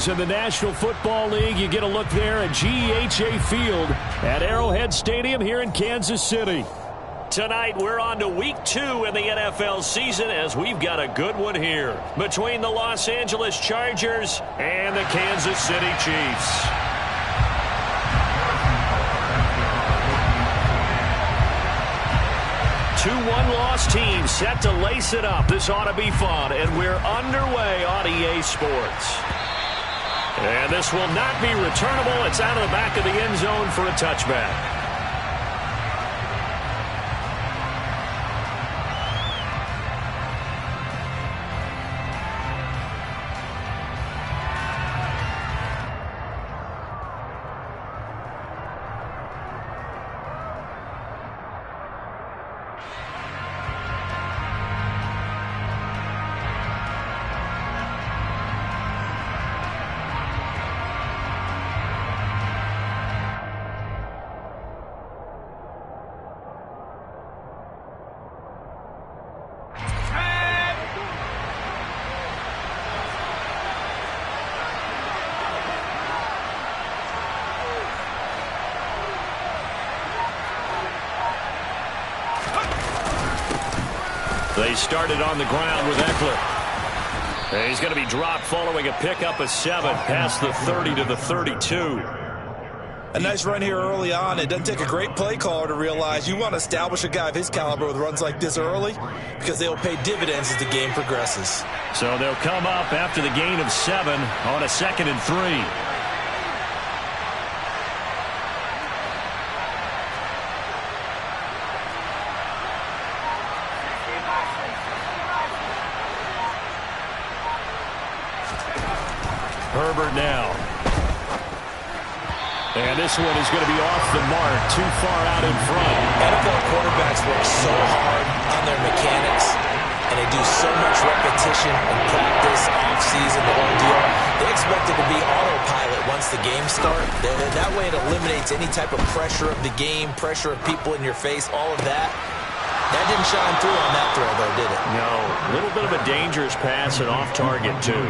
games in the National Football League. You get a look there at GEHA Field at Arrowhead Stadium here in Kansas City. Tonight, we're on to week 2 in the NFL season as we've got a good one here between the Los Angeles Chargers and the Kansas City Chiefs. Two one-loss teams set to lace it up. This ought to be fun, and we're underway on EA Sports. And this will not be returnable. It's out of the back of the end zone for a touchback. They started on the ground with Eckler. And he's going to be dropped following a pickup of 7 past the 30 to the 32. A nice run here early on. It doesn't take a great play caller to realize you want to establish a guy of his caliber with runs like this early because they'll pay dividends as the game progresses. So they'll come up after the gain of 7 on a 2nd and 3. Herbert now. And this one is going to be off the mark, too far out in front. NFL quarterbacks work so hard on their mechanics, and they do so much repetition and practice, off-season, the whole deal. They expect it to be autopilot once the game starts. That way it eliminates any type of pressure of the game, pressure of people in your face, all of that. That didn't shine through on that throw, though, did it? No. A little bit of a dangerous pass and off target, too.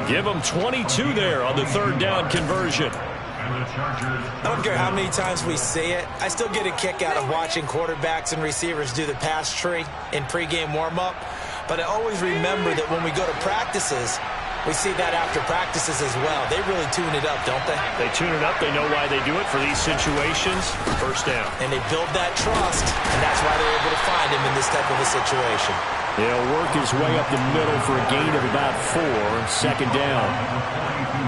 Give them 22 there on the 3rd down conversion. I don't care how many times we say it. I still get a kick out of watching quarterbacks and receivers do the pass tree in pregame warm-up. But I always remember that when we go to practices, we see that after practices as well. They really tune it up, don't they? They tune it up. They know why they do it for these situations. 1st down. And they build that trust, and that's why they're able to find him in this type of a situation. He'll work his way up the middle for a gain of about 4, 2nd down.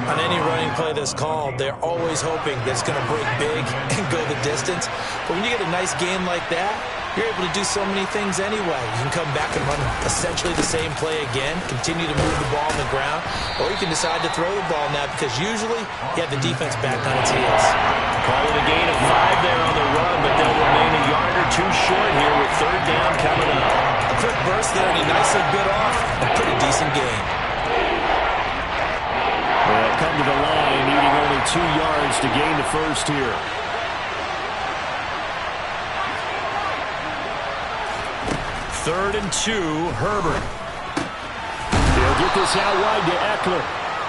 On any running play that's called, they're always hoping that it's going to break big and go the distance. But when you get a nice gain like that, you're able to do so many things anyway. You can come back and run essentially the same play again, continue to move the ball on the ground, or you can decide to throw the ball now because usually you have the defense back on its heels. Call it a gain of 5 there on the run, but they'll remain a yard or 2 short here with 3rd down coming up. A quick burst there, and he nicely bit off a pretty decent gain. They'll come to the line, needing only 2 yards to gain the 1st here. Third and 2, Herbert. They'll get this out wide to Eckler.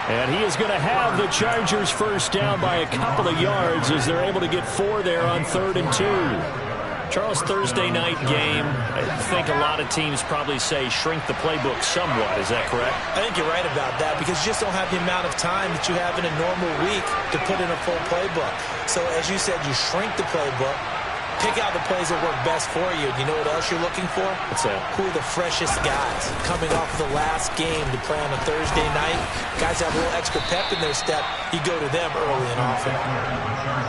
And he is going to have the Chargers 1st down by a couple of yards as they're able to get 4 there on 3rd and 2. Charles, Thursday night game, I think a lot of teams probably say shrink the playbook somewhat. Is that correct? I think you're right about that because you just don't have the amount of time that you have in a normal week to put in a full playbook. So as you said, you shrink the playbook, pick out the plays that work best for you. You know what else you're looking for? What's that? Who are the freshest guys coming off the last game to play on a Thursday night? Guys have a little extra pep in their step. You go to them early and often.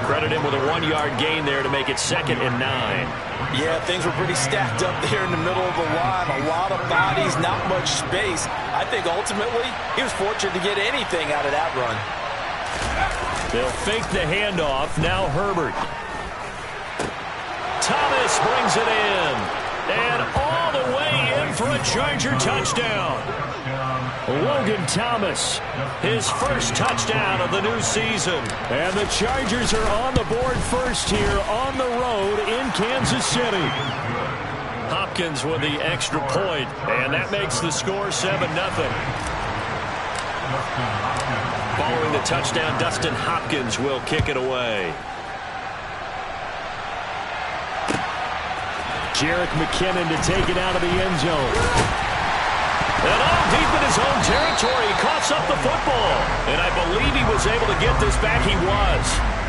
Credit him with a 1-yard gain there to make it 2nd and 9. Yeah, things were pretty stacked up there in the middle of the line. A lot of bodies, not much space. I think ultimately he was fortunate to get anything out of that run. They'll fake the handoff. Now Herbert. Thomas brings it in. And all the way in for a Charger touchdown. Logan Thomas, his 1st touchdown of the new season. And the Chargers are on the board first here on the road in Kansas City. Hopkins with the extra point, and that makes the score 7-0. Following the touchdown, Dustin Hopkins will kick it away. Jerick McKinnon to take it out of the end zone. And all deep in his own territory, he coughs up the football. And I believe he was able to get this back. He was.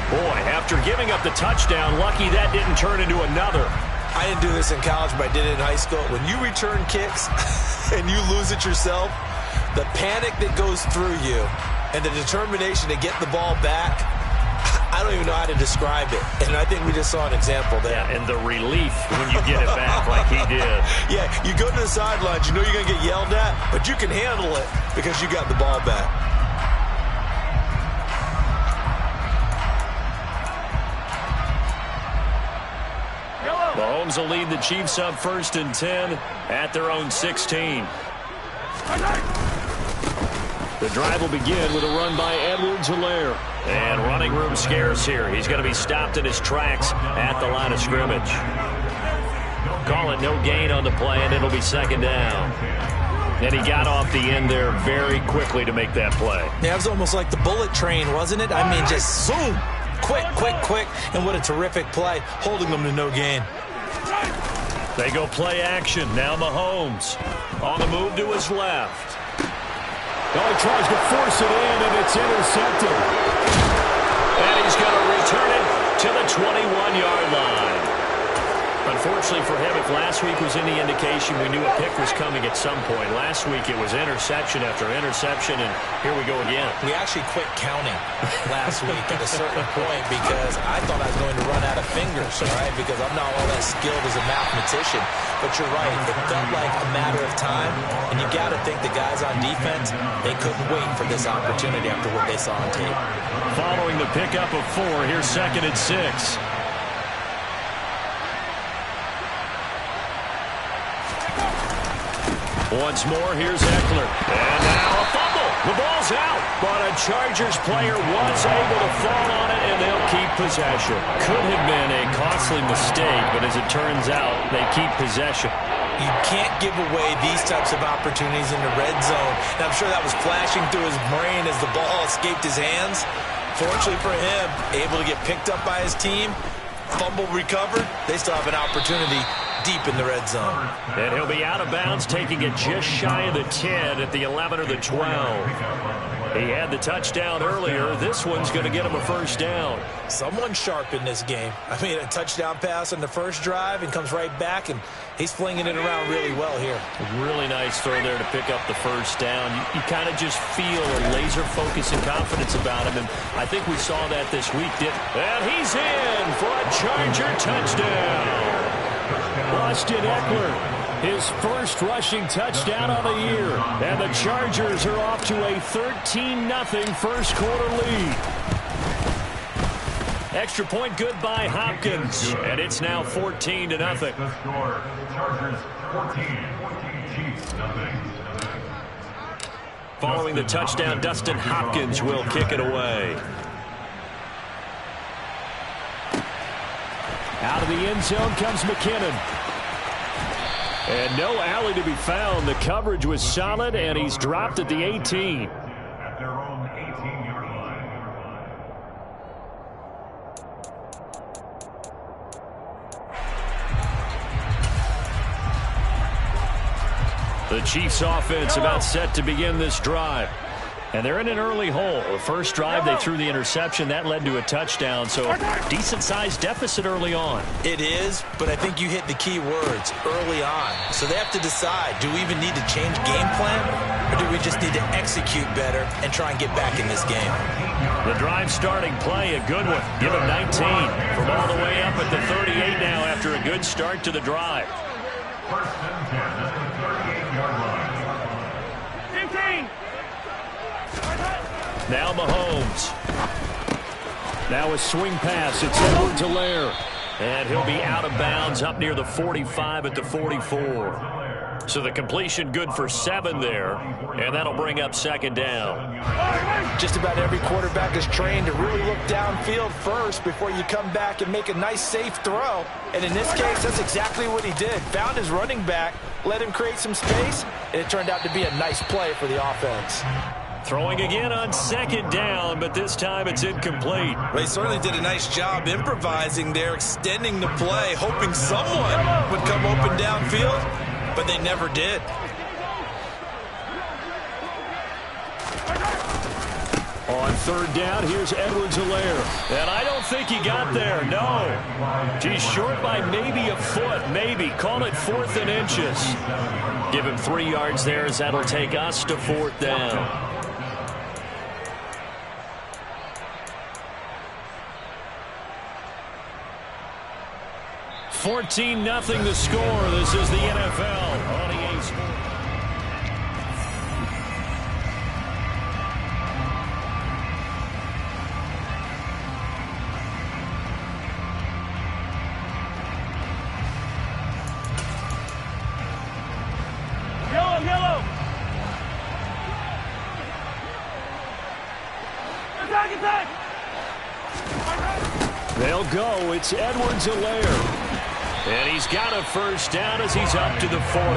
Boy, after giving up the touchdown, lucky that didn't turn into another. I didn't do this in college, but I did it in high school. When you return kicks and you lose it yourself, the panic that goes through you and the determination to get the ball back, I don't even know how to describe it. And I think we just saw an example there. Yeah, and the relief when you get it back like he did. Yeah, you go to the sidelines, you know you're going to get yelled at, but you can handle it because you got the ball back. Mahomes will lead the Chiefs up 1st and 10 at their own 16. The drive will begin with a run by Edwards-Helaire. And running room scarce here. He's going to be stopped in his tracks at the line of scrimmage. Call it no gain on the play, and it'll be 2nd down. And he got off the end there very quickly to make that play. Yeah, it was almost like the bullet train, wasn't it? I mean, just zoom. Quick, quick, quick. And what a terrific play, holding them to no gain. They go play action. Now Mahomes on the move to his left. Oh, he tries to force it in, and it's intercepted. And he's going to return it to the 21-yard line. Unfortunately for him, if last week was any indication, we knew a pick was coming at some point. Last week it was interception after interception, and here we go again. We actually quit counting last week at a certain point because I thought I was going to run out of fingers, all right, because I'm not all that skilled as a mathematician. But you're right, it felt like a matter of time, and you got to think the guys on defense, they couldn't wait for this opportunity after what they saw on tape. Following the pickup of 4, here's 2nd and 6. Once more, here's Eckler. And now a fumble. The ball's out. But a Chargers player was able to fall on it, and they'll keep possession. Could have been a costly mistake, but as it turns out, they keep possession. You can't give away these types of opportunities in the red zone. And I'm sure that was flashing through his brain as the ball escaped his hands. Fortunately for him, able to get picked up by his team, fumble recovered, they still have an opportunity deep in the red zone. And he'll be out of bounds, taking it just shy of the 10 at the 11 or the 12. He had the touchdown earlier. This one's going to get him a 1st down. Someone's sharp in this game. I mean, a touchdown pass on the first drive and comes right back, and he's flinging it around really well here. Really nice throw there to pick up the 1st down. You kind of just feel a laser focus and confidence about him, and I think we saw that this week, didn't we? And he's in for a Charger touchdown. Austin Eckler, his first rushing touchdown of the year. And the Chargers are off to a 13-0 first quarter lead. Extra point good by Hopkins. And it's now 14-0. Chargers 14, Chiefs nothing. Following the touchdown, Dustin Hopkins will kick it away. Out of the end zone comes McKinnon. And no alley to be found. The coverage was solid, and he's dropped at the 18. At their own 18-yard line. The Chiefs offense about set to begin this drive. And they're in an early hole. The first drive, they threw the interception. That led to a touchdown, so decent-sized deficit early on. It is, but I think you hit the key words, early on. So they have to decide, do we even need to change game plan, or do we just need to execute better and try and get back in this game? The drive starting play, a good one. Give him 19 from all the way up at the 38 now after a good start to the drive. 1st and 10 at the 38-yard line. Now Mahomes. Now a swing pass. It's Edwards-Helaire. And he'll be out of bounds up near the 45 at the 44. So the completion good for 7 there. And that'll bring up 2nd down. Just about every quarterback is trained to really look downfield first before you come back and make a nice, safe throw. And in this case, that's exactly what he did. Found his running back, let him create some space, and it turned out to be a nice play for the offense. Throwing again on second down, but this time it's incomplete. They certainly did a nice job improvising there, extending the play, hoping someone would come open downfield, but they never did. On third down, here's Edwards-Helaire. And I don't think he got there, no. He's short by maybe a foot, maybe. Call it 4th and inches. Give him 3 yards there as that'll take us to 4th down. $14-0 the score. This is the NFL on EA Sports. They'll go. It's Edwards-Helaire. And he's got a first down as he's up to the 48.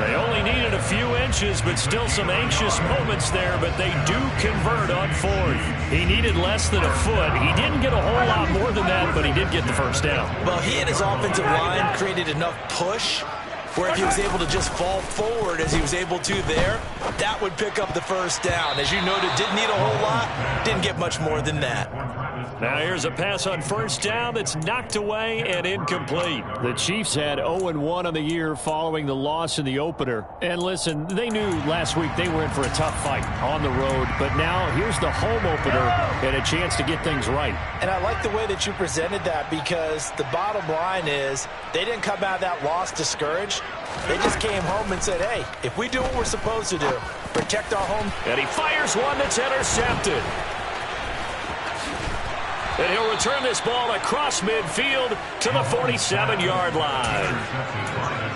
They only needed a few inches, but still some anxious moments there, but they do convert on 4th. He needed less than a foot. He didn't get a whole lot more than that, but he did get the first down. Well, he and his offensive line created enough push where if he was able to just fall forward as he was able to there, that would pick up the first down. As you noted, didn't need a whole lot, didn't get much more than that. Now here's a pass on first down that's knocked away and incomplete. The Chiefs had 0-1 on the year following the loss in the opener. And listen, they knew last week they were in for a tough fight on the road. But now here's the home opener and a chance to get things right. And I like the way that you presented that, because the bottom line is they didn't come out of that loss discouraged. They just came home and said, hey, if we do what we're supposed to do, protect our home. And he fires one that's intercepted. And he'll return this ball across midfield to the 47-yard line.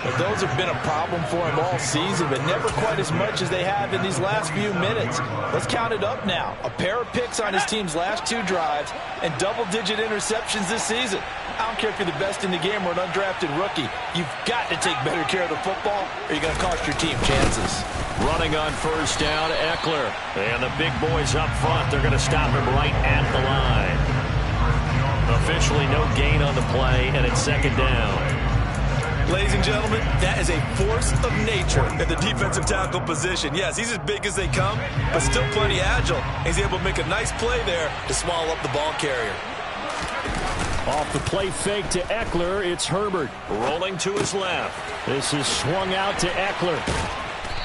But those have been a problem for him all season, but never quite as much as they have in these last few minutes. Let's count it up now. A pair of picks on his team's last 2 drives and double-digit interceptions this season. I don't care if you're the best in the game or an undrafted rookie. You've got to take better care of the football or you're going to cost your team chances. Running on first down, Ekeler. And the big boys up front, they're going to stop him right at the line. Officially no gain on the play, and it's second down. Ladies and gentlemen, that is a force of nature at the defensive tackle position. Yes, he's as big as they come, but still plenty agile. He's able to make a nice play there to swallow up the ball carrier. Off the play fake to Ekeler, it's Herbert. Rolling to his left. This is swung out to Ekeler.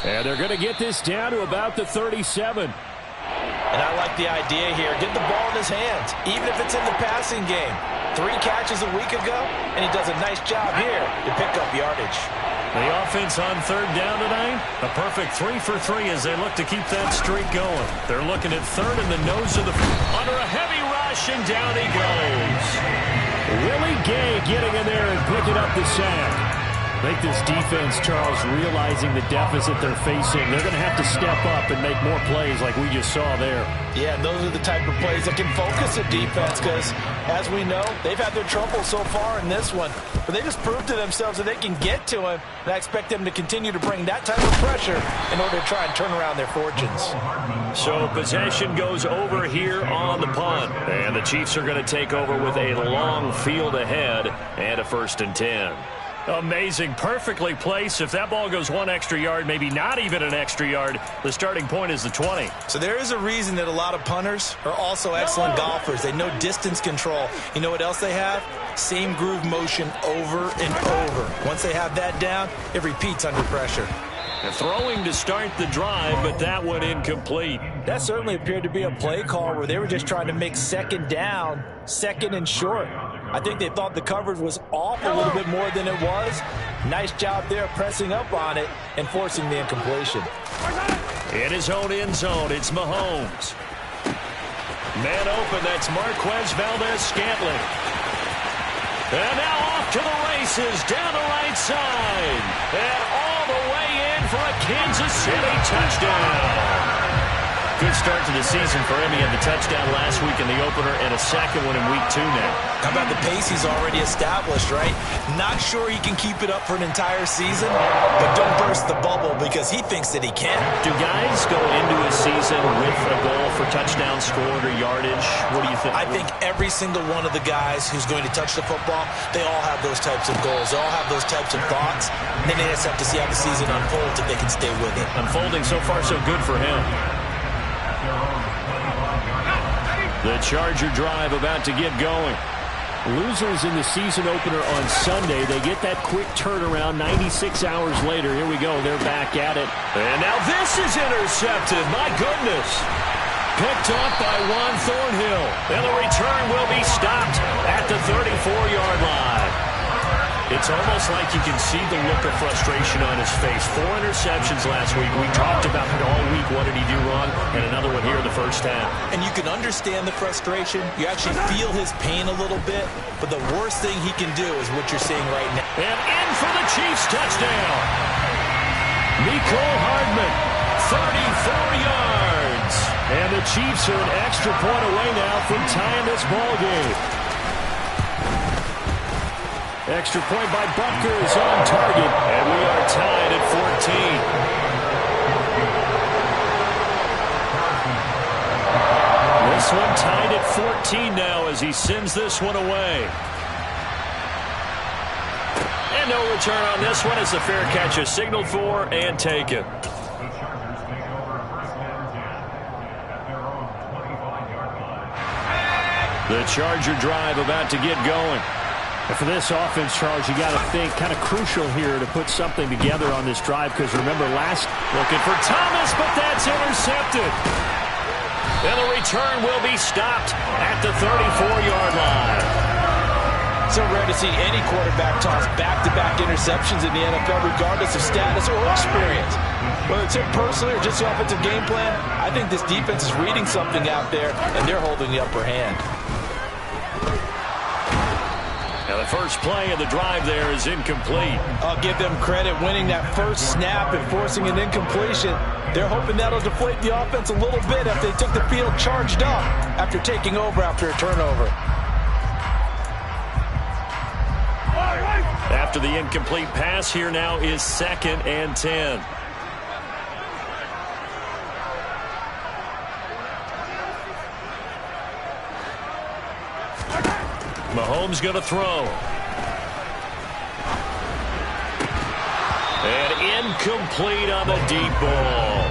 And they're going to get this down to about the 37. And I like the idea here. Get the ball in his hands, even if it's in the passing game. 3 catches a week ago, and he does a nice job here to pick up yardage. The offense on third down tonight, a perfect 3 for 3 as they look to keep that streak going. They're looking at third in the nose of the under a heavy rush, and down he goes. Willie Gay getting in there and picking up the sack. I think this defense, Charles, realizing the deficit they're facing, they're going to have to step up and make more plays like we just saw there. Yeah, and those are the type of plays that can focus a defense because, as we know, they've had their trouble so far in this one. But they just proved to themselves that they can get to him, and I expect them to continue to bring that type of pressure in order to try and turn around their fortunes. So possession goes over here on the punt, and the Chiefs are going to take over with a long field ahead and a 1st and 10. Amazing, perfectly placed. If that ball goes 1 extra yard, maybe not even an extra yard, the starting point is the 20. So there is a reason that a lot of punters are also excellent golfers. They know distance control. You know what else they have? Same groove motion over and over. Once they have that down, it repeats under pressure. And throwing to start the drive, but that one incomplete. That certainly appeared to be a play call where they were just trying to make second down, second and short. I think they thought the coverage was off a little bit more than it was. Nice job there pressing up on it and forcing the incompletion. In his own end zone, it's Mahomes. Man open, that's Marquez Valdes-Scantling. And now off to the races, down the right side. And all the way in for a Kansas City touchdown. Good start to the season for him. He had the touchdown last week in the opener and a second one in week 2 now. How about the pace he's already established, right? Not sure he can keep it up for an entire season, but don't burst the bubble because he thinks that he can. Do guys go into a season with a goal for touchdown scored or yardage? What do you think? I think every single one of the guys who's going to touch the football, they all have those types of goals. They all have those types of thoughts. And then they just have to see how the season unfolds if they can stay with it. Unfolding so far so good for him. The Charger drive about to get going. Losers in the season opener on Sunday. They get that quick turnaround 96 hours later. Here we go. They're back at it. And now this is intercepted. My goodness. Picked off by Juan Thornhill. And the return will be stopped at the 34-yard line. It's almost like you can see the look of frustration on his face. 4 interceptions last week. We talked about it all week. What did he do wrong? And another one here in the first half. And you can understand the frustration. You actually feel his pain a little bit. But the worst thing he can do is what you're seeing right now. And in for the Chiefs touchdown. Mecole Hardman, 34 yards. And the Chiefs are an extra point away now from tying this ball game. Extra point by Butker is on target, and we are tied at 14. This one tied at 14 now as he sends this one away. And no return on this one as the fair catch is signaled for and taken. The Charger drive about to get going. And for this offense, Charles, you got to think kind of crucial here to put something together on this drive because remember looking for Thomas, but that's intercepted. And the return will be stopped at the 34-yard line. So rare to see any quarterback toss back-to-back interceptions in the NFL regardless of status or experience. Whether it's him personally or just the offensive game plan, I think this defense is reading something out there, and they're holding the upper hand. Now the first play of the drive there is incomplete. I'll give them credit winning that first snap and forcing an incompletion. They're hoping that'll deflate the offense a little bit if they took the field charged up after taking over after a turnover. After the incomplete pass, here now is 2nd and 10. Mahomes going to throw. And incomplete on the deep ball.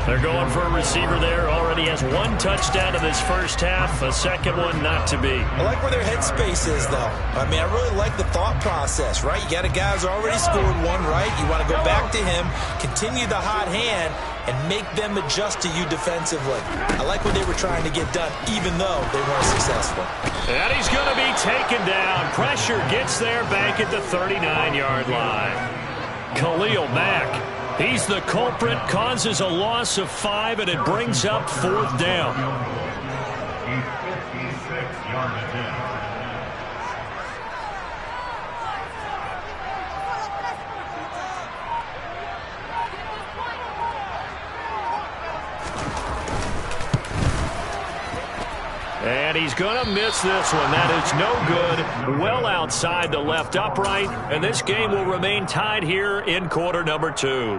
They're going for a receiver there. Already has 1 touchdown in this first half. A second one not to be. I like where their headspace is, though. I mean, I really like the thought process, right? You got a guy who's already scored 1, right? You want to go back to him, continue the hot hand, and make them adjust to you defensively. I like what they were trying to get done, even though they weren't successful. And he's going to be taken down. Pressure gets there back at the 39-yard line. Khalil Mack, he's the culprit, causes a loss of 5, and it brings up 4th down. A 56-yard attempt. And he's going to miss this one. That is no good. Well outside the left upright. And this game will remain tied here in quarter number 2.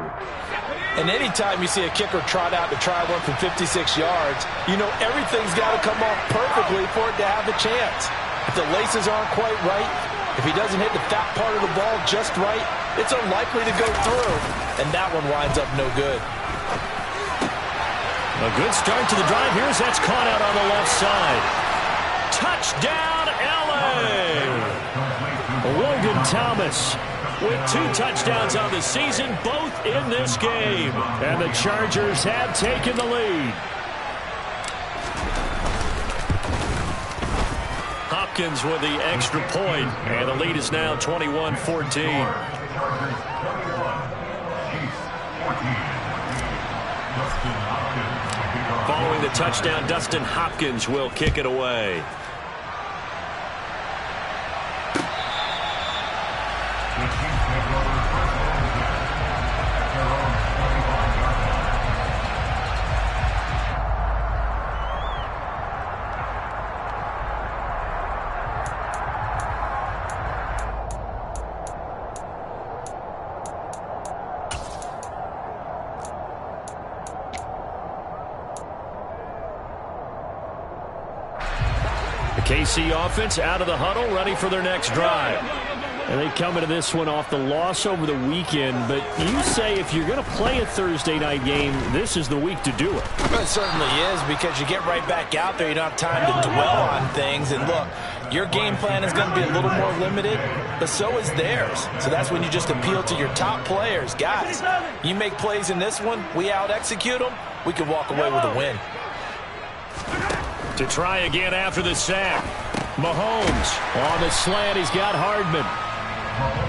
And anytime you see a kicker trot out to try one from 56 yards, you know everything's got to come off perfectly for it to have a chance. If the laces aren't quite right, if he doesn't hit the fat part of the ball just right, it's unlikely to go through. And that one winds up no good. A good start to the drive. Here's that's caught out on the left side. Touchdown, L.A. Logan Thomas with 2 touchdowns on the season, both in this game. And the Chargers have taken the lead. Hopkins with the extra point, and the lead is now 21-14. Following the touchdown, Dustin Hopkins will kick it away. The KC offense out of the huddle, ready for their next drive. And they come into this one off the loss over the weekend, but you say if you're going to play a Thursday night game, this is the week to do it. Well, it certainly is, because you get right back out there. You don't have time to dwell on things. And look, your game plan is going to be a little more limited, but so is theirs. So that's when you just appeal to your top players. Guys, you make plays in this one, we out-execute them, we can walk away with a win. To try again after the sack. Mahomes on the slant. He's got Hardman.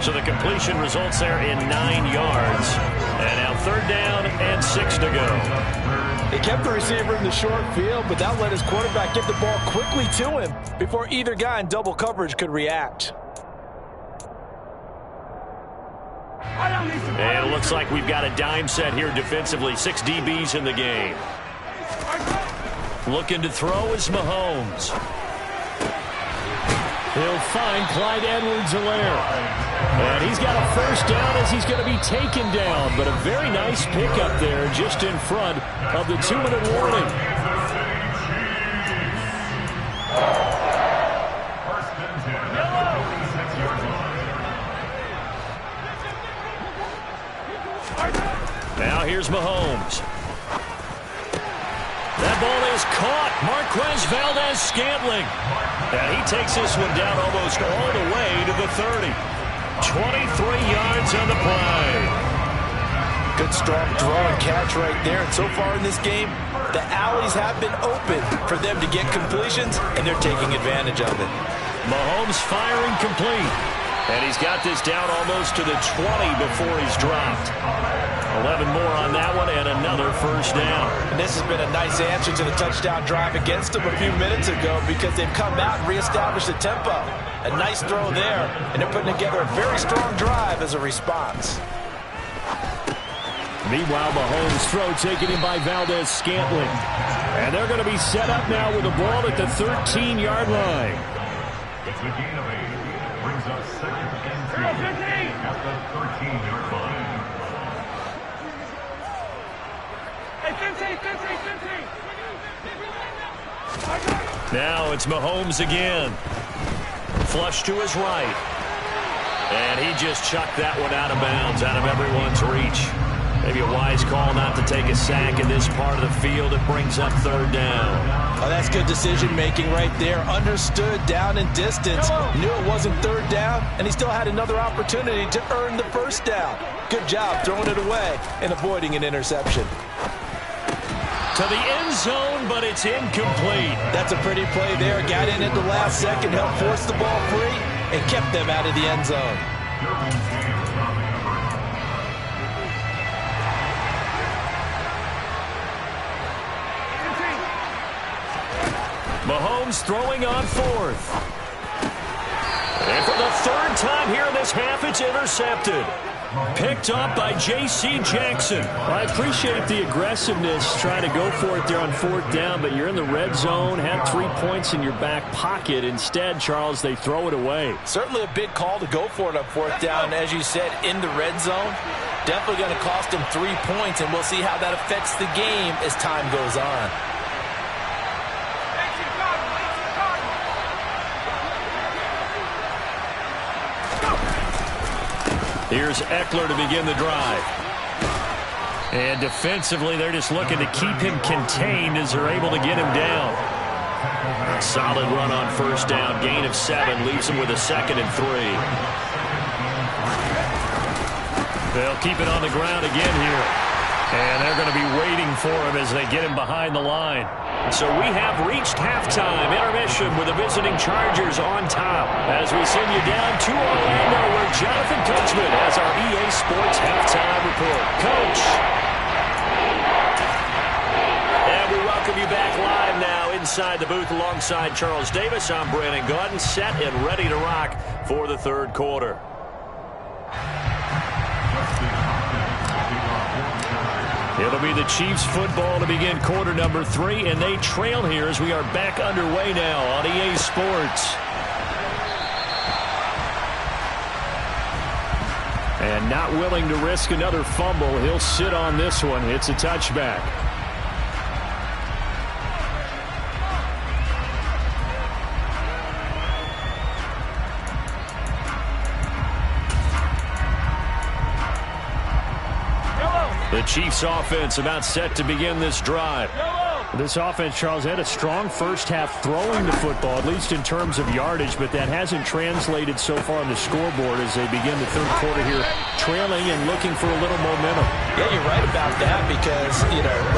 So the completion results there in 9 yards. And now 3rd down and 6 to go. They kept the receiver in the short field, but that let his quarterback get the ball quickly to him before either guy in double coverage could react. And it looks like we've got a dime set here defensively. 6 DBs in the game. Looking to throw is Mahomes. He'll find Clyde Edwards-Helaire. And he's got a 1st down as he's going to be taken down. But a very nice pickup there just in front of the 2-minute warning. Now here's Mahomes. That ball is caught. Marquez Valdes-Scantling. And he takes this one down almost all the way to the 30. 23 yards on the play. Good strong throw and catch right there. And so far in this game, the alleys have been open for them to get completions, and they're taking advantage of it. Mahomes firing complete. And he's got this down almost to the 20 before he's dropped. 11 more on that one and another 1st down. And this has been a nice answer to the touchdown drive against them a few minutes ago, because they've come out and reestablished the tempo. A nice throw there, and they're putting together a very strong drive as a response. Meanwhile, Mahomes' throw taken in by Valdes-Scantling. And they're going to be set up now with the ball at the 13-yard line. It's a gain of 8. Brings up 2nd and 10 at the 13-yard line. Now it's Mahomes again. Flush to his right. And he just chucked that one out of bounds, out of everyone's reach. Maybe a wise call not to take a sack in this part of the field. It brings up 3rd down. Oh, that's good decision-making right there. Understood down and distance. Knew it wasn't 3rd down, and he still had another opportunity to earn the 1st down. Good job throwing it away and avoiding an interception. To the end zone, but it's incomplete. That's a pretty play there. Got in at the last second, helped force the ball free, and kept them out of the end zone. Mahomes throwing on 4th. And for the 3rd time here in this half, it's intercepted. Picked up by J.C. Jackson. I appreciate the aggressiveness, trying to go for it there on 4th down, but you're in the red zone, have 3 points in your back pocket. Instead, Charles, they throw it away. Certainly a big call to go for it on 4th down, as you said, in the red zone. Definitely going to cost them 3 points, and we'll see how that affects the game as time goes on. Here's Eckler to begin the drive. And defensively, they're just looking to keep him contained as they're able to get him down. Solid run on 1st down. Gain of 7 leaves him with a 2nd and 3. They'll keep it on the ground again here. And they're going to be waiting for him as they get him behind the line. So we have reached halftime. Intermission with the visiting Chargers on top. As we send you down to Orlando, where Jonathan Coachman has our EA Sports halftime report. Coach. And we welcome you back live now inside the booth alongside Charles Davis. I'm Brandon Gaudin, set and ready to rock for the 3rd quarter. It'll be the Chiefs football to begin quarter number 3, and they trail here as we are back underway now on EA Sports. And not willing to risk another fumble, he'll sit on this one. It's a touchback. Chiefs offense about set to begin this drive. This offense, Charles, had a strong first half throwing the football, at least in terms of yardage, but that hasn't translated so far on the scoreboard as they begin the third quarter here, trailing and looking for a little momentum. Yeah, you're right about that because,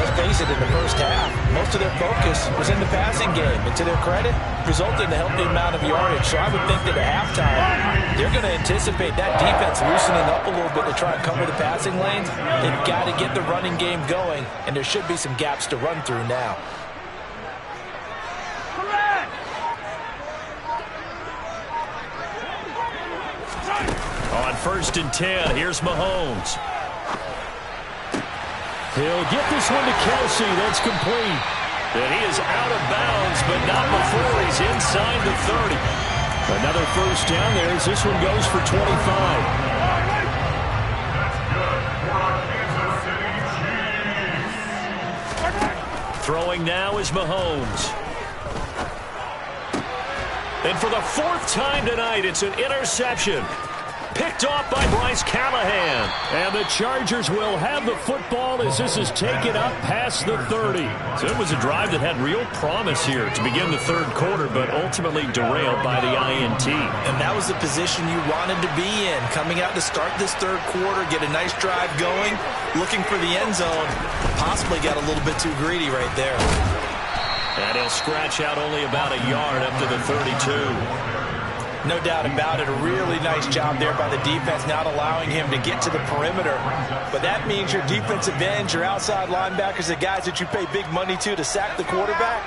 let's face it, in the first half, most of their focus was in the passing game. And to their credit, resulted in a healthy amount of yardage. So I would think that at halftime, they're going to anticipate that defense loosening up a little bit to try and cover the passing lanes. They've got to get the running game going, and there should be some gaps to run through now. On 1st and 10, here's Mahomes. He'll get this one to Kelce. That's complete. And he is out of bounds, but not before he's inside the 30. Another first down there as this one goes for 25. Throwing now is Mahomes. And for the 4th time tonight, it's an interception. Picked off by Bryce Callahan. And the Chargers will have the football as this is taken up past the 30. So it was a drive that had real promise here to begin the third quarter, but ultimately derailed by the INT. And that was the position you wanted to be in. Coming out to start this third quarter, get a nice drive going, looking for the end zone. Possibly got a little bit too greedy right there. And he'll scratch out only about a yard up to the 32. No doubt about it. A really nice job there by the defense, not allowing him to get to the perimeter. But that means your defensive ends, your outside linebackers, the guys that you pay big money to sack the quarterback,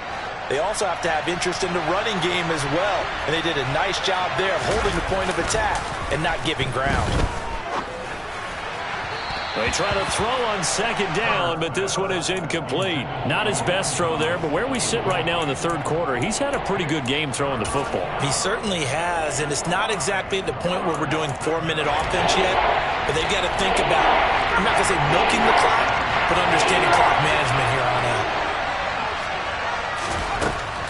they also have to have interest in the running game as well. And they did a nice job there of holding the point of attack and not giving ground. They try to throw on 2nd down, but this one is incomplete. Not his best throw there, but where we sit right now in the third quarter, he's had a pretty good game throwing the football. He certainly has, and it's not exactly at the point where we're doing 4-minute offense yet, but they've got to think about, I'm not going to say milking the clock, but understanding clock management here on out.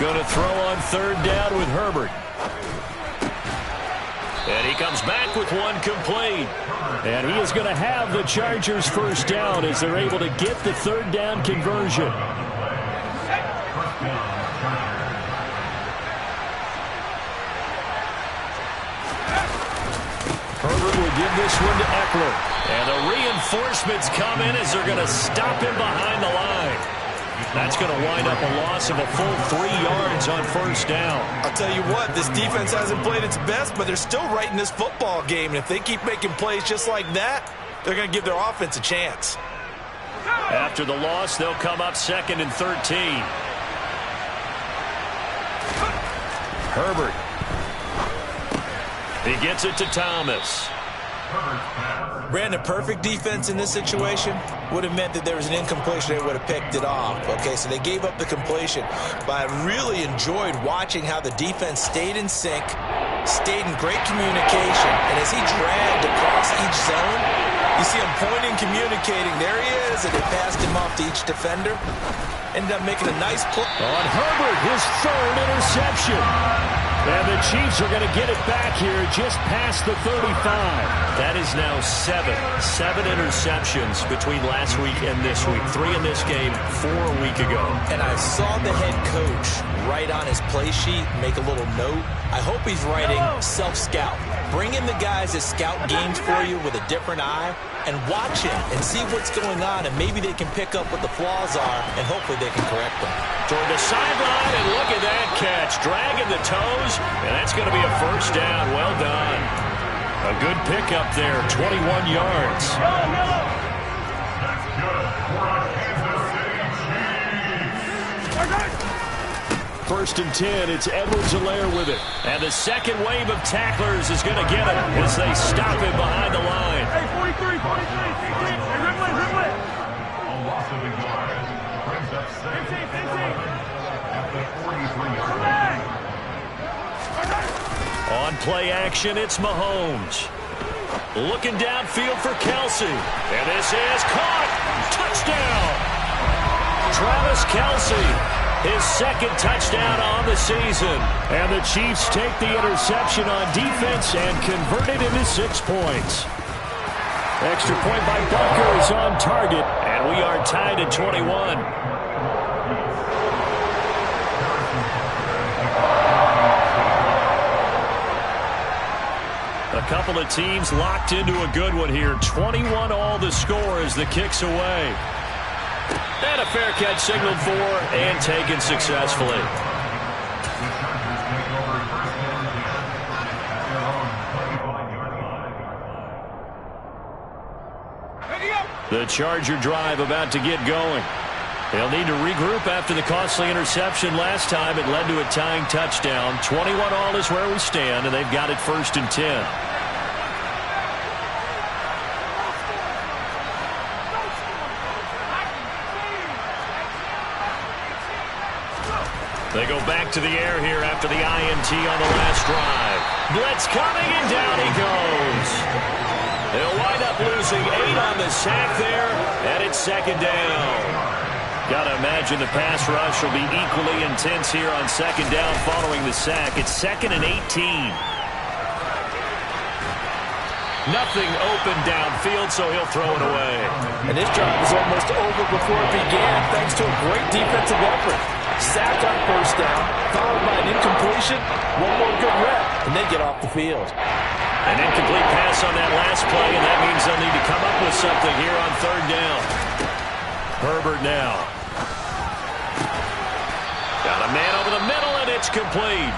Going to throw on 3rd down with Herbert. And he comes back with one complete. And he is going to have the Chargers first down as they're able to get the 3rd down conversion. Herbert will give this one to Eckler. And the reinforcements come in as they're going to stop him behind the line. That's going to wind up a loss of a full 3 yards on 1st down. I'll tell you what, this defense hasn't played its best, but they're still right in this football game. And if they keep making plays just like that, they're going to give their offense a chance. After the loss, they'll come up 2nd and 13. Herbert. He gets it to Thomas. Brandon, perfect defense in this situation would have meant that there was an incompletion. They would have picked it off. Okay, so they gave up the completion. But I really enjoyed watching how the defense stayed in sync, stayed in great communication. And as he dragged across each zone, you see him pointing, communicating. There he is, and they passed him off to each defender. Ended up making a nice play. On Herbert, his 3rd interception. And the Chiefs are going to get it back here just past the 35. That is now 7 interceptions between last week and this week. 3 in this game, 4 a week ago. And I saw the head coach write on his play sheet, make a little note. I hope he's writing self-scout. Bring in the guys that scout games for you with a different eye and watch him and see what's going on, and maybe they can pick up what the flaws are, and hopefully they can correct them. Toward the sideline, and look at that catch. Dragging the toes, and that's going to be a first down. Well done. A good pickup there, 21 yards. First and 10, it's Edwards-Helaire with it. And the second wave of tacklers is going to get him as they stop him behind the line. Hey, 43. Hey, Ripley. A loss of a yard brings up 2nd and 11 at the 43-yard line. On play action, it's Mahomes. Looking downfield for Kelce. And this is caught. Touchdown. Travis Kelce. His 2nd touchdown on the season. And the Chiefs take the interception on defense and convert it into 6 points. Extra point by Butker is on target, and we are tied at 21. A couple of teams locked into a good one here. 21 all the score as the kick's away. And a fair catch signaled for and taken successfully. The Charger drive about to get going. They'll need to regroup after the costly interception last time. It led to a tying touchdown. 21 all is where we stand, and they've got it 1st and 10. They go back to the air here after the INT on the last drive. Blitz coming, and down he goes. They'll wind up losing 8 on the sack there, and it's 2nd down. Got to imagine the pass rush will be equally intense here on 2nd down following the sack. It's 2nd and 18. Nothing open downfield, so he'll throw it away. And this drive was almost over before it began thanks to a great defensive effort. Sacked on 1st down, followed by an incompletion, one more good rep, and then get off the field. An incomplete pass on that last play, and that means they'll need to come up with something here on 3rd down. Herbert now. Got a man over the middle, and it's complete.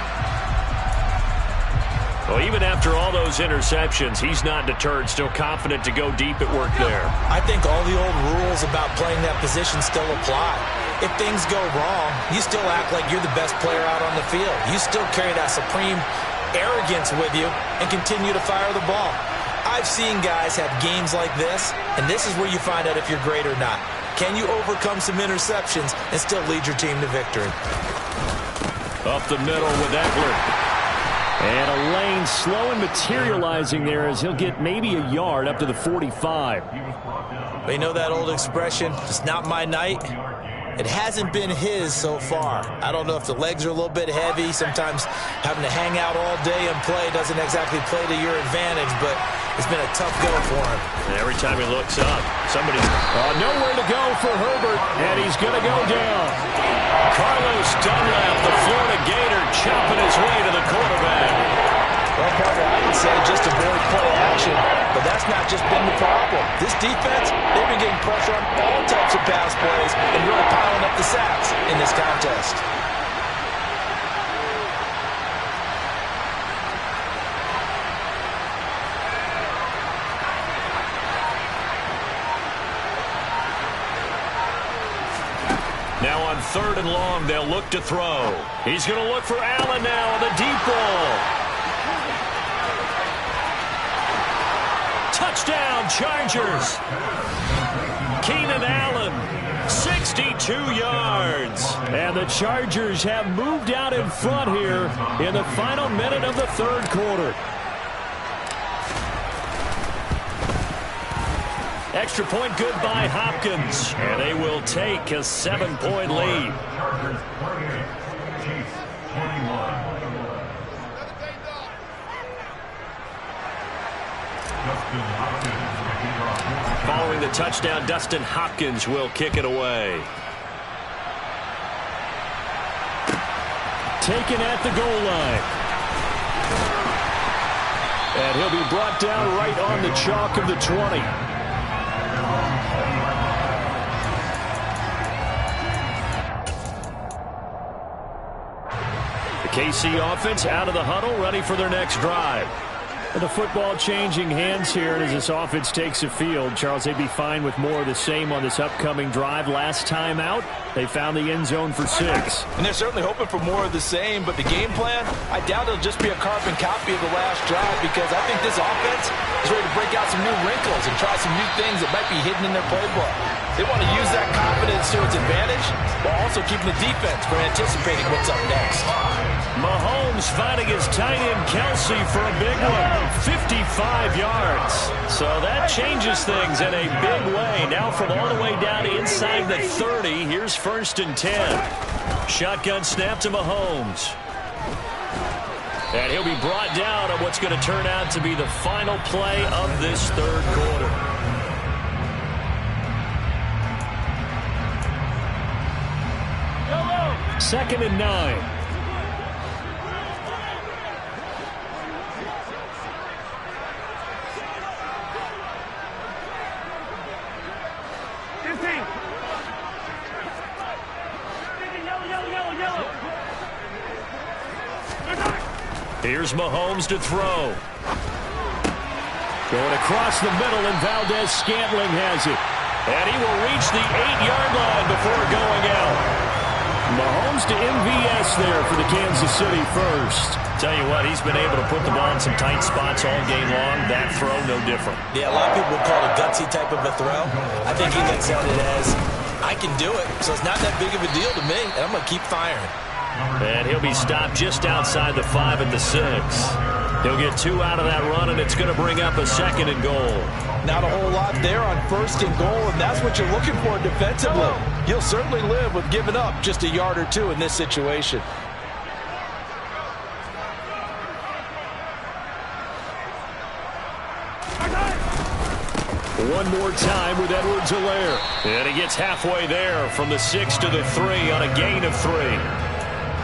Well, even after all those interceptions, he's not deterred, still confident to go deep at work there. I think all the old rules about playing that position still apply. If things go wrong, you still act like you're the best player out on the field. You still carry that supreme arrogance with you and continue to fire the ball. I've seen guys have games like this, and this is where you find out if you're great or not. Can you overcome some interceptions and still lead your team to victory? Up the middle with Eckler. And a lane slow and materializing there as he'll get maybe a yard up to the 45. But you know that old expression, it's not my night? It hasn't been his so far. I don't know if the legs are a little bit heavy. Sometimes having to hang out all day and play doesn't exactly play to your advantage, but it's been a tough go for him. And every time he looks up, somebody's nowhere to go for Herbert, and he's going to go down. Carlos Dunlap, the Florida Gator, chopping his way to the quarterback. Well, partner, I would say just avoid play action, but that's not just been the problem. This defense, they've been getting pressure on all types of pass plays and really piling up the sacks in this contest. Now on 3rd and long, they'll look to throw. He's going to look for Allen now on the deep ball. Touchdown, Chargers. Keenan Allen, 62 yards. And the Chargers have moved out in front here in the final minute of the 3rd quarter. Extra point good by Hopkins. And they will take a 7-point lead. Following the touchdown, Dustin Hopkins will kick it away. Taken at the goal line. And he'll be brought down right on the chalk of the 20. The KC offense out of the huddle, ready for their next drive. The football changing hands here as this offense takes the field. Charles, they'd be fine with more of the same on this upcoming drive. Last time out, they found the end zone for 6. And they're certainly hoping for more of the same, but the game plan, I doubt it'll just be a carbon copy of the last drive because I think this offense is ready to break out some new wrinkles and try some new things that might be hidden in their playbook. They want to use that confidence to its advantage while also keeping the defense from anticipating what's up next. Mahomes finding his tight end Kelsey for a big one. 55 yards. So that changes things in a big way. Now from all the way down inside the 30, here's 1st and 10. Shotgun snap to Mahomes. And he'll be brought down on what's going to turn out to be the final play of this 3rd quarter. 2nd and 9. Here's Mahomes to throw. Going across the middle, and Valdez-Scantling has it. And he will reach the 8-yard line before going out. Mahomes to MVS there for the Kansas City first. Tell you what, he's been able to put the ball in some tight spots all game long. That throw, no different. Yeah, a lot of people would call it a gutsy type of a throw. I think he looks at it as, I can do it, so it's not that big of a deal to me, and I'm going to keep firing. And he'll be stopped just outside the 5 at the 6. He'll get 2 out of that run, and it's going to bring up a 2nd and goal. Not a whole lot there on 1st and goal, and that's what you're looking for defensively. You'll certainly live with giving up just a yard or 2 in this situation. One more time with Edwards-Helaire. And he gets halfway there from the 6 to the 3 on a gain of 3.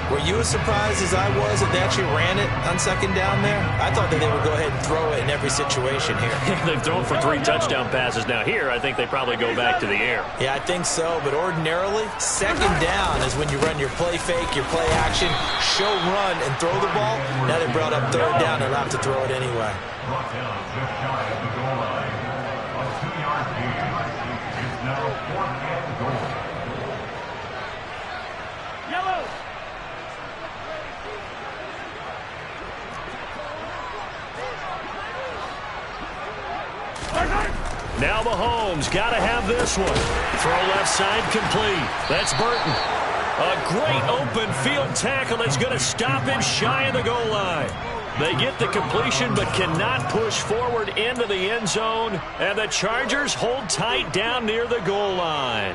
Were you as surprised as I was that they actually ran it on 2nd down there? I thought that they would go ahead and throw it in every situation here. They've thrown for 3 touchdown passes now. Here, I think they probably go back to the air. Yeah, I think so. But ordinarily, 2nd down is when you run your play fake, your play action, show run, and throw the ball. Now they brought up 3rd down. They're allowed to throw it anyway. Brought down just shy of the goal line. A 2-yard gain. It's now 4th and goal. Yellow. Now Mahomes got to have this one. Throw left side complete. That's Burton. A great open field tackle that's going to stop him shy of the goal line. They get the completion but cannot push forward into the end zone. And the Chargers hold tight down near the goal line.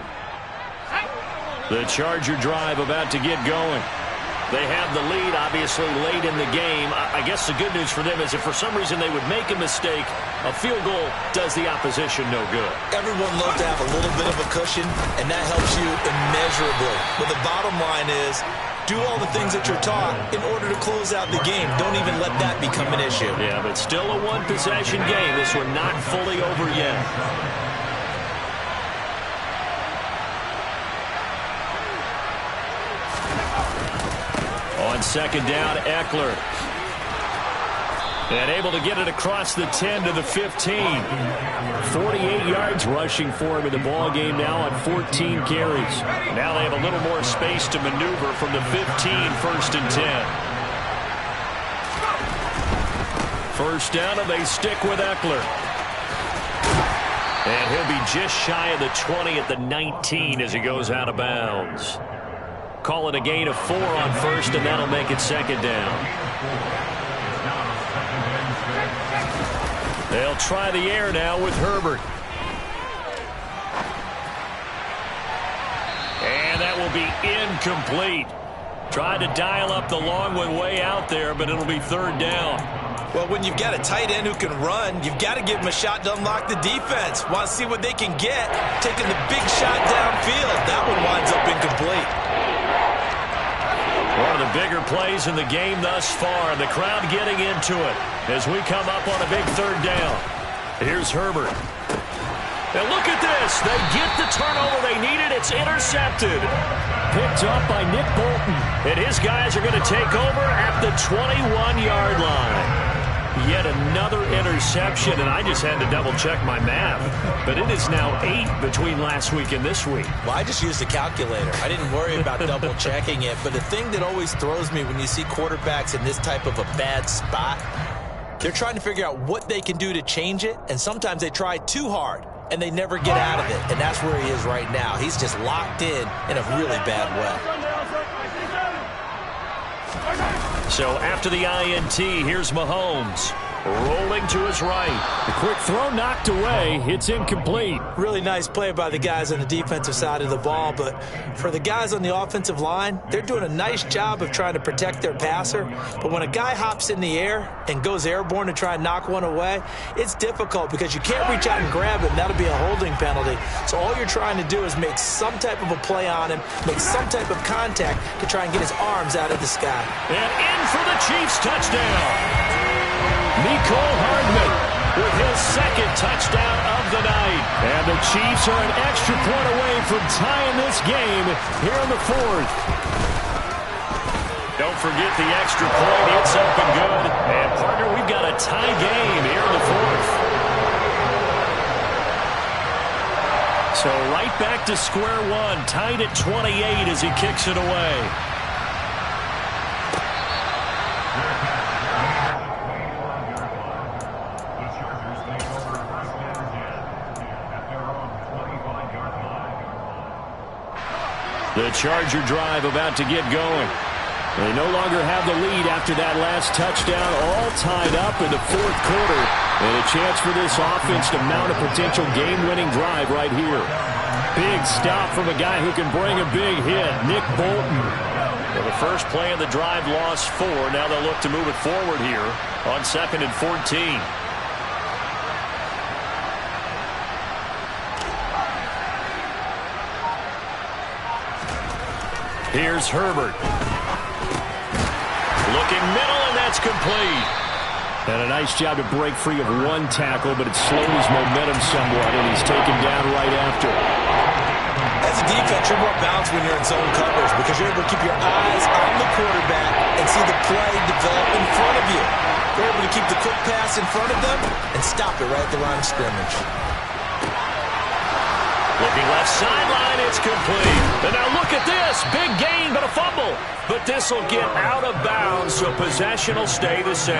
The Charger drive about to get going. They have the lead, obviously, late in the game. I guess the good news for them is if for some reason they would make a mistake, a field goal does the opposition no good. Everyone loves to have a little bit of a cushion, and that helps you immeasurably. But the bottom line is, do all the things that you're taught in order to close out the game. Don't even let that become an issue. Yeah, but still a one-possession game. This one not fully over yet. On 2nd down, Eckler. And able to get it across the 10 to the 15. 48 yards rushing for him in the ball game now on 14 carries. Now they have a little more space to maneuver from the 15, 1st and 10. First down, and they stick with Eckler. And he'll be just shy of the 20 at the 19 as he goes out of bounds. Call it a gain of 4 on 1st, and that'll make it 2nd down. They'll try the air now with Herbert. And that will be incomplete. Tried to dial up the long one way out there, but it'll be 3rd down. Well, when you've got a tight end who can run, you've got to give him a shot to unlock the defense. Want to see what they can get. Taking the big shot downfield. That one winds up incomplete. One of the bigger plays in the game thus far. The crowd getting into it as we come up on a big 3rd down. Here's Herbert. And look at this. They get the turnover they needed. It's intercepted. Picked up by Nick Bolton. And his guys are going to take over at the 21-yard line. Yet another interception, and I just had to double-check my math. But it is now 8 between last week and this week. Well, I just used a calculator. I didn't worry about double-checking it. But the thing that always throws me when you see quarterbacks in this type of a bad spot, they're trying to figure out what they can do to change it, and sometimes they try too hard, and they never get out of it. And that's where he is right now. He's just locked in a really bad way. So after the INT, here's Mahomes. rolling to his right. The quick throw knocked away. It's incomplete. Really nice play by the guys on the defensive side of the ball, but for the guys on the offensive line, they're doing a nice job of trying to protect their passer. But when a guy hops in the air and goes airborne to try and knock one away, it's difficult because you can't reach out and grab him. That'll be a holding penalty. So all you're trying to do is make some type of a play on him, make some type of contact to try and get his arms out of the sky. And in for the Chiefs touchdown. Mecole Hardman with his second touchdown of the night. And the Chiefs are an extra point away from tying this game here in the fourth. Don't forget the extra point. It's up and good. And, partner, we've got a tie game here in the fourth. So right back to square one, tied at 28 as he kicks it away. The Charger drive about to get going. They no longer have the lead after that last touchdown, all tied up in the fourth quarter. And a chance for this offense to mount a potential game-winning drive right here. Big stop from a guy who can bring a big hit, Nick Bolton. Well, the first play of the drive lost 4. Now they'll look to move it forward here on 2nd and 14. Here's Herbert. Looking middle, and that's complete. And a nice job to break free of one tackle, but it slowed his momentum somewhat, and he's taken down right after. As a defense, you're more balanced when you're in zone coverage because you're able to keep your eyes on the quarterback and see the play develop in front of you. You're able to keep the quick pass in front of them and stop it right at the line of scrimmage. Looking left sideline, it's complete. And now look at this. Big gain, but a fumble. But this will get out of bounds, so possession will stay the same.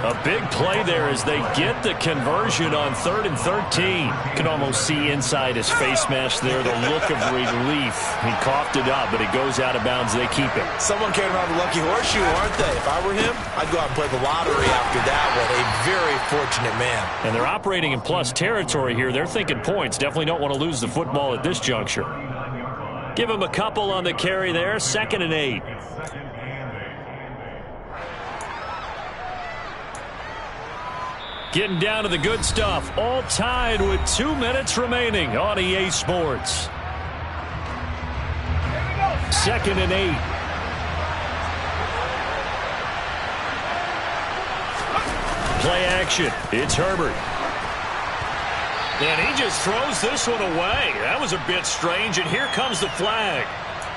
A big play there as they get the conversion on 3rd and 13. You can almost see inside his face mask there the look of relief. He coughed it up, but it goes out of bounds. They keep it. Someone came around the lucky horseshoe, aren't they? If I were him, I'd go out and play the lottery after that one. A very fortunate man. And they're operating in plus territory here. They're thinking points. Definitely don't want to lose the football at this juncture. Give him a couple on the carry there. 2nd and 8. Getting down to the good stuff. All tied with 2 minutes remaining on EA Sports. 2nd and 8. Play action. It's Herbert. And he just throws this one away. That was a bit strange, and here comes the flag.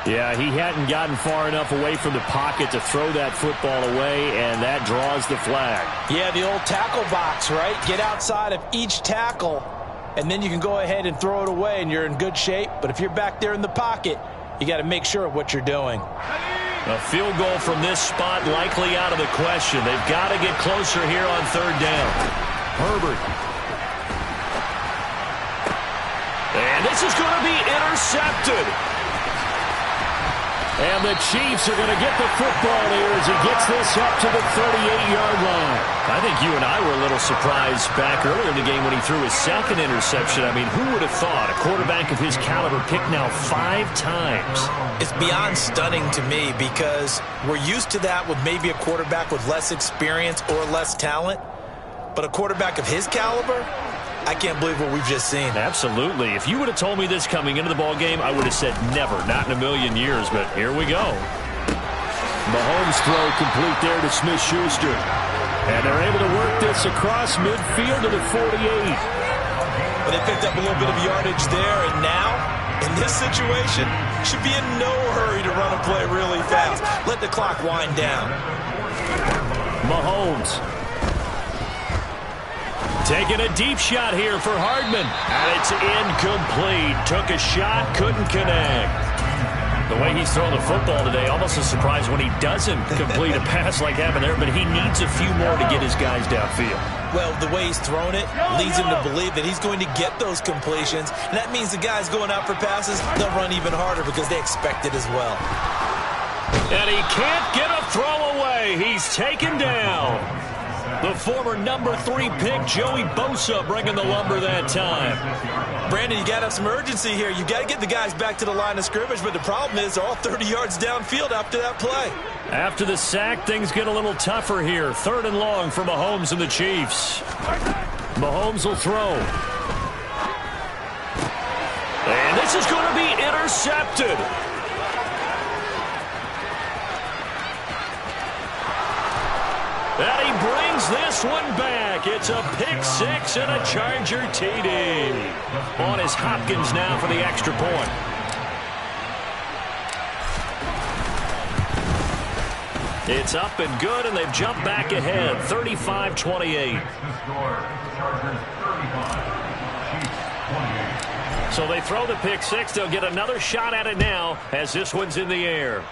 Yeah, he hadn't gotten far enough away from the pocket to throw that football away, and that draws the flag. Yeah, the old tackle box, right? Get outside of each tackle, and then you can go ahead and throw it away, and you're in good shape. But if you're back there in the pocket, you got to make sure of what you're doing. A field goal from this spot likely out of the question. They've got to get closer here on 3rd down. Herbert. And this is going to be intercepted. And the Chiefs are going to get the football here as he gets this up to the 38-yard line. I think you and I were a little surprised back earlier in the game when he threw his 2nd interception. I mean, who would have thought a quarterback of his caliber picked now 5 times? It's beyond stunning to me because we're used to that with maybe a quarterback with less experience or less talent. But a quarterback of his caliber, I can't believe what we've just seen. Absolutely. If you would have told me this coming into the ball game, I would have said never, not in a million years, but here we go. Mahomes throw complete there to Smith-Schuster. And they're able to work this across midfield to the 48. But they picked up a little bit of yardage there, and now, in this situation, should be in no hurry to run a play really fast. Let the clock wind down. Mahomes. Taking a deep shot here for Hardman. And it's incomplete. Took a shot, couldn't connect. The way he's throwing the football today, almost a surprise when he doesn't complete a pass like happened there, but he needs a few more to get his guys downfield. Well, the way he's thrown it leads him to believe that he's going to get those completions, and that means the guys going out for passes, they'll run even harder because they expect it as well. And he can't get a throw away. He's taken down. The former number 3 pick, Joey Bosa, bringing the lumber that time. Brandon, you got to have some urgency here. You got to get the guys back to the line of scrimmage, but the problem is they're all 30 yards downfield after that play. After the sack, things get a little tougher here. 3rd and long for Mahomes and the Chiefs. Mahomes will throw. And this is going to be intercepted. And he brings this one back. It's a pick 6 and a Charger TD. On is Hopkins now for the extra point. It's up and good, and they've jumped back ahead, 35-28. So they throw the pick 6. They'll get another shot at it now as this one's in the air.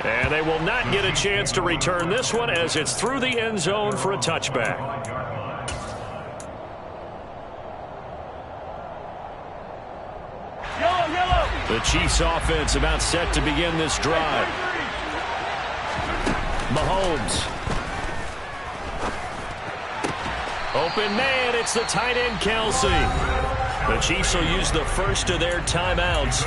And they will not get a chance to return this one as it's through the end zone for a touchback. The Chiefs offense about set to begin this drive. Mahomes. Open man, it's the tight end Kelsey. The Chiefs will use the first of their timeouts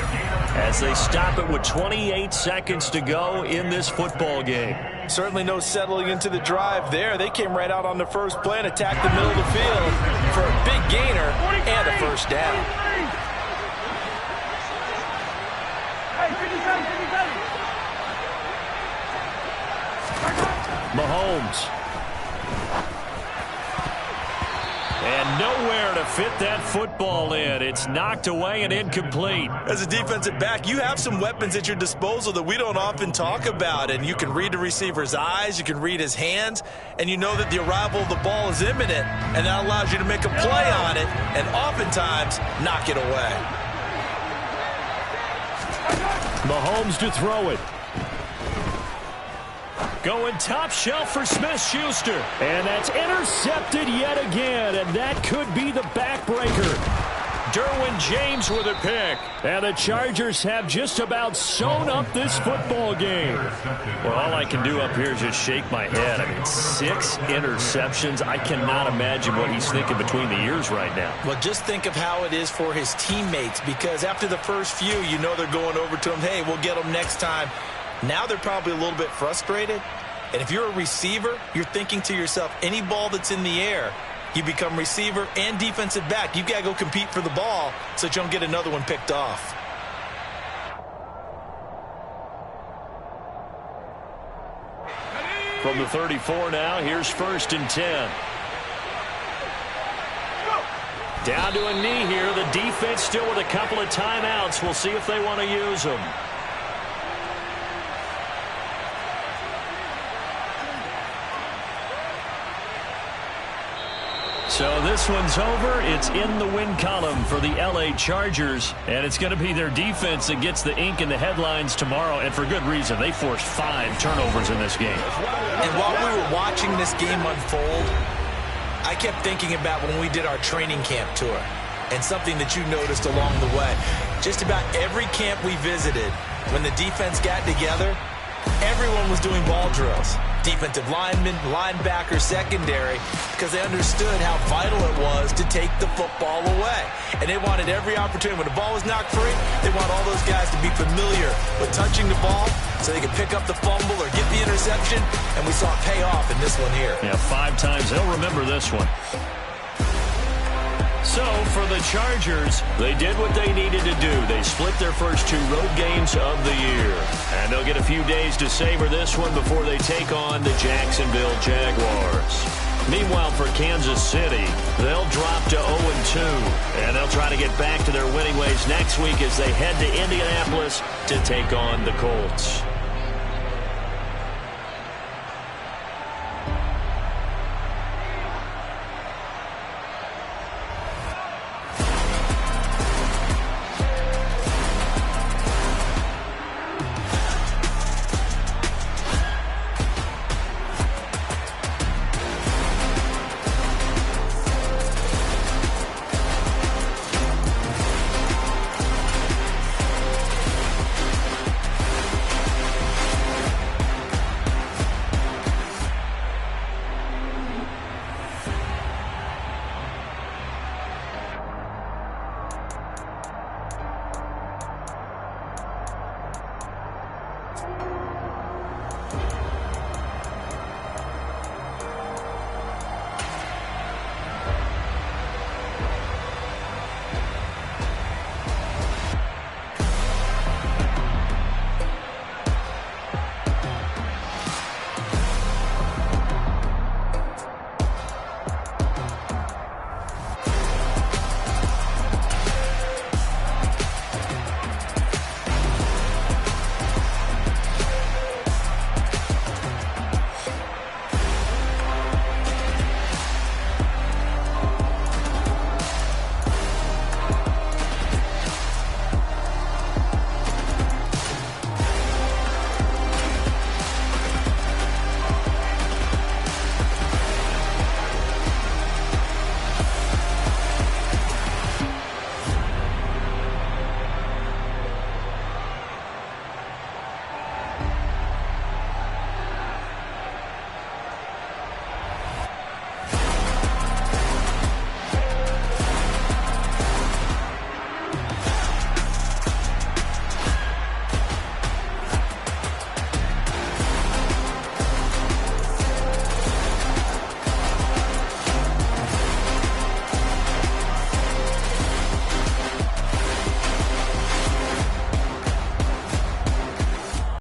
as they stop it with 28 seconds to go in this football game. Certainly no settling into the drive there. They came right out on the first play and attacked the middle of the field for a big gainer and a first down. Mahomes. And nowhere to fit that football in. It's knocked away and incomplete. As a defensive back, you have some weapons at your disposal that we don't often talk about. And you can read the receiver's eyes, you can read his hands, and you know that the arrival of the ball is imminent. And that allows you to make a play on it and oftentimes knock it away. Mahomes to throw it. Going top shelf for Smith-Schuster. And that's intercepted yet again. And that could be the backbreaker. Derwin James with a pick. And the Chargers have just about sewn up this football game. Well, all I can do up here is just shake my head. I mean, 6 interceptions. I cannot imagine what he's thinking between the ears right now. Well, just think of how it is for his teammates, because after the first few, you know they're going over to him, hey, we'll get them next time. Now they're probably a little bit frustrated. And if you're a receiver, you're thinking to yourself, any ball that's in the air, you become receiver and defensive back. You've got to go compete for the ball so that you don't get another one picked off. From the 34 now, here's 1st and 10. Down to a knee here. The defense still with a couple of timeouts. We'll see if they want to use them. So this one's over. It's in the win column for the LA Chargers. And it's going to be their defense that gets the ink in the headlines tomorrow. And for good reason. They forced 5 turnovers in this game. And while we were watching this game unfold, I kept thinking about when we did our training camp tour. And something that you noticed along the way. Just about every camp we visited, when the defense got together, everyone was doing ball drills. Defensive linemen, linebackers, secondary, because they understood how vital it was to take the football away. And they wanted every opportunity. When the ball was knocked free, they want all those guys to be familiar with touching the ball so they could pick up the fumble or get the interception. And we saw it pay off in this one here. Yeah, 5 times. They'll remember this one. So, for the Chargers, they did what they needed to do. They split their first 2 road games of the year. And they'll get a few days to savor this one before they take on the Jacksonville Jaguars. Meanwhile, for Kansas City, they'll drop to 0-2. And they'll try to get back to their winning ways next week as they head to Indianapolis to take on the Colts.